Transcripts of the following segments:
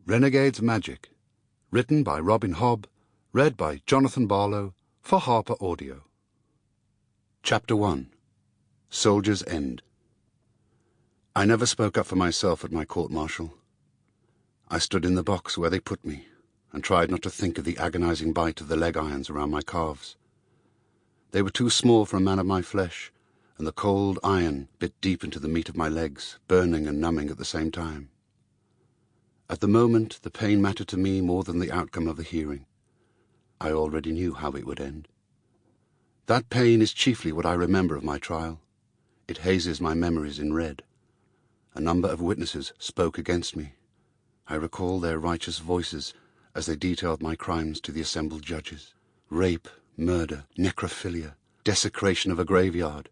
Renegade's Magic, written by Robin Hobb, read by Jonathan Barlow for Harper Audio. Chapter 1. Soldier's End. I never spoke up for myself at my court-martial. I stood in the box where they put me and tried not to think of the agonizing bite of the leg irons around my calves. They were too small for a man of my flesh, and the cold iron bit deep into the meat of my legs, burning and numbing at the same time. At the moment, the pain mattered to me more than the outcome of the hearing. I already knew how it would end. That pain is chiefly what I remember of my trial. It hazes my memories in red. A number of witnesses spoke against me. I recall their righteous voices as they detailed my crimes to the assembled judges. Rape, murder, necrophilia, desecration of a graveyard.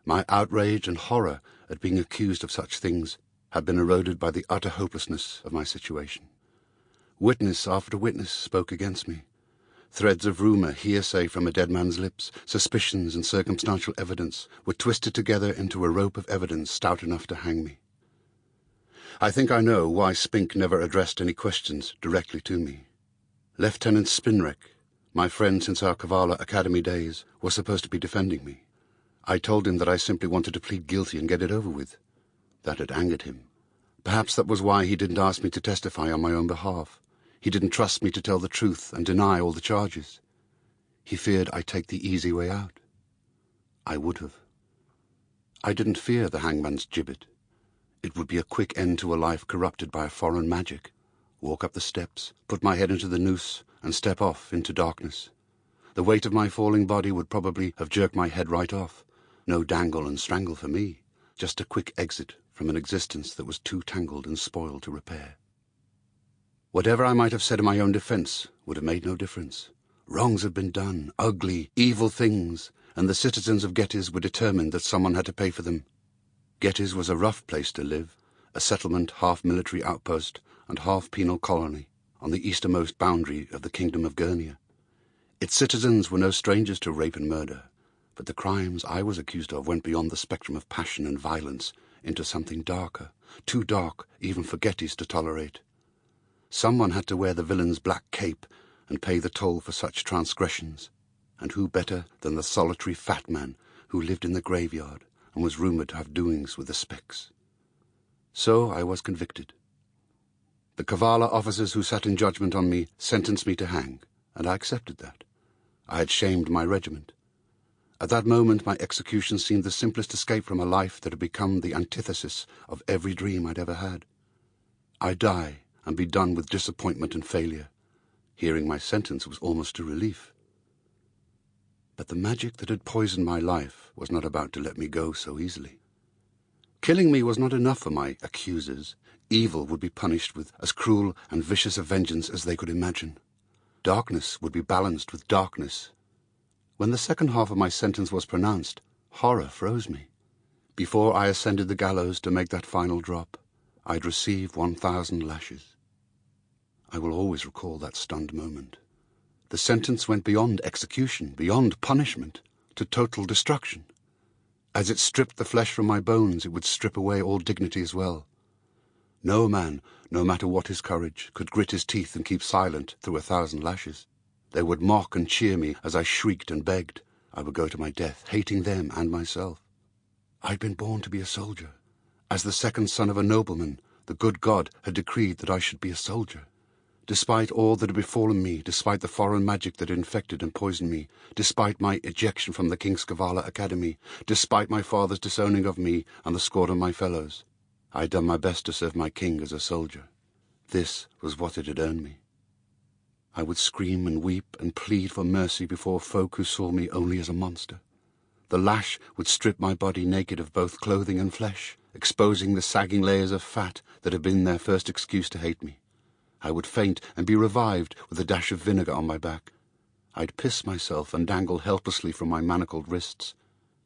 My outrage and horror at being accused of such things had been eroded by the utter hopelessness of my situation. Witness after witness spoke against me. Threads of rumour, hearsay from a dead man's lips, suspicions and circumstantial evidence were twisted together into a rope of evidence stout enough to hang me. I think I know why Spink never addressed any questions directly to me. Lieutenant Spinrek, my friend since our Kavala Academy days, was supposed to be defending me. I told him that I simply wanted to plead guilty and get it over with. That had angered him. Perhaps that was why he didn't ask me to testify on my own behalf. He didn't trust me to tell the truth and deny all the charges. He feared I'd take the easy way out. I would have. I didn't fear the hangman's gibbet. It would be a quick end to a life corrupted by a foreign magic. Walk up the steps, put my head into the noose, and step off into darkness. The weight of my falling body would probably have jerked my head right off. No dangle and strangle for me. Just a quick exit from an existence that was too tangled and spoiled to repair. Whatever I might have said in my own defence would have made no difference. Wrongs had been done, ugly, evil things, and the citizens of Getty's were determined that someone had to pay for them. Getty's was a rough place to live, a settlement half military outpost and half penal colony on the easternmost boundary of the kingdom of Gurnia. Its citizens were no strangers to rape and murder, but the crimes I was accused of went beyond the spectrum of passion and violence into something darker, too dark even for Getty's to tolerate. Someone had to wear the villain's black cape and pay the toll for such transgressions, and who better than the solitary fat man who lived in the graveyard and was rumoured to have doings with the Specks. So I was convicted. The Kavala officers who sat in judgment on me sentenced me to hang, and I accepted that. I had shamed my regiment. At that moment my execution seemed the simplest escape from a life that had become the antithesis of every dream I'd ever had. I'd die and be done with disappointment and failure. Hearing my sentence was almost a relief. But the magic that had poisoned my life was not about to let me go so easily. Killing me was not enough for my accusers. Evil would be punished with as cruel and vicious a vengeance as they could imagine. Darkness would be balanced with darkness. When the second half of my sentence was pronounced, horror froze me. Before I ascended the gallows to make that final drop, I'd received 1,000 lashes. I will always recall that stunned moment. The sentence went beyond execution, beyond punishment, to total destruction. As it stripped the flesh from my bones, it would strip away all dignity as well. No man, no matter what his courage, could grit his teeth and keep silent through 1,000 lashes. They would mock and cheer me as I shrieked and begged. I would go to my death, hating them and myself. I'd been born to be a soldier. As the second son of a nobleman, the good God had decreed that I should be a soldier. Despite all that had befallen me, despite the foreign magic that had infected and poisoned me, despite my ejection from the King's Kavala Academy, despite my father's disowning of me and the scorn of my fellows, I had done my best to serve my king as a soldier. This was what it had earned me. I would scream and weep and plead for mercy before folk who saw me only as a monster. The lash would strip my body naked of both clothing and flesh, exposing the sagging layers of fat that had been their first excuse to hate me. I would faint and be revived with a dash of vinegar on my back. I'd piss myself and dangle helplessly from my manacled wrists.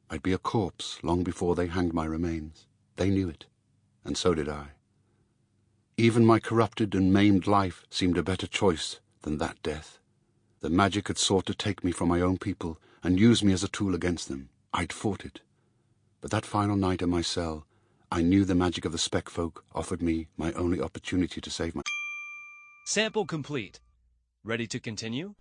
I'd be a corpse long before they hanged my remains. They knew it, and so did I. Even my corrupted and maimed life seemed a better choice than that death. The magic had sought to take me from my own people and use me as a tool against them. I'd fought it. But that final night in my cell, I knew the magic of the Speck folk offered me my only opportunity to save my... Sample complete. Ready to continue?